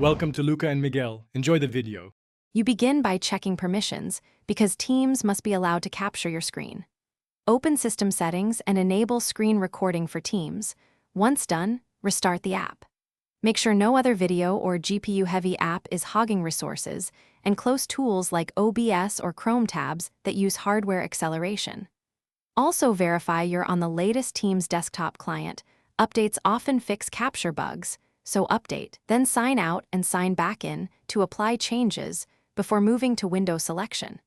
Welcome to Luca and Miguel. Enjoy the video. You begin by checking permissions, because Teams must be allowed to capture your screen. Open System Settings and enable screen recording for Teams. Once done, restart the app. Make sure no other video or GPU-heavy app is hogging resources, and close tools like OBS or Chrome tabs that use hardware acceleration. Also verify you're on the latest Teams desktop client. Updates often fix capture bugs, so update, then sign out and sign back in to apply changes before moving to window selection.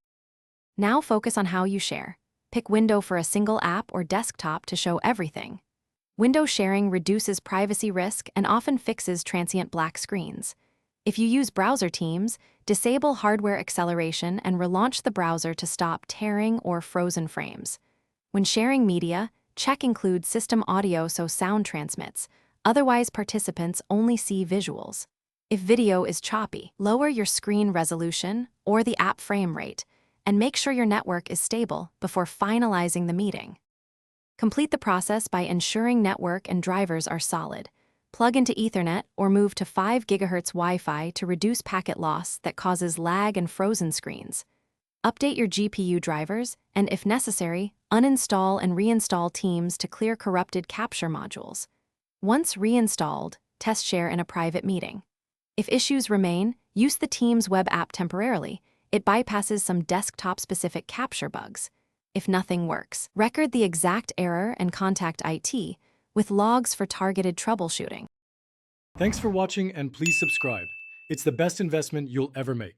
Now focus on how you share. Pick window for a single app or desktop to show everything. Window sharing reduces privacy risk and often fixes transient black screens. If you use browser Teams, disable hardware acceleration and relaunch the browser to stop tearing or frozen frames. When sharing media, check include system audio so sound transmits. Otherwise, participants only see visuals. If video is choppy, lower your screen resolution or the app frame rate, and make sure your network is stable before finalizing the meeting. Complete the process by ensuring network and drivers are solid. Plug into Ethernet or move to 5 GHz Wi-Fi to reduce packet loss that causes lag and frozen screens. Update your GPU drivers, and if necessary, uninstall and reinstall Teams to clear corrupted capture modules. Once reinstalled, test share in a private meeting. If issues remain, use the Teams web app temporarily. It bypasses some desktop-specific capture bugs. If nothing works, record the exact error and contact IT with logs for targeted troubleshooting. Thanks for watching and please subscribe. It's the best investment you'll ever make.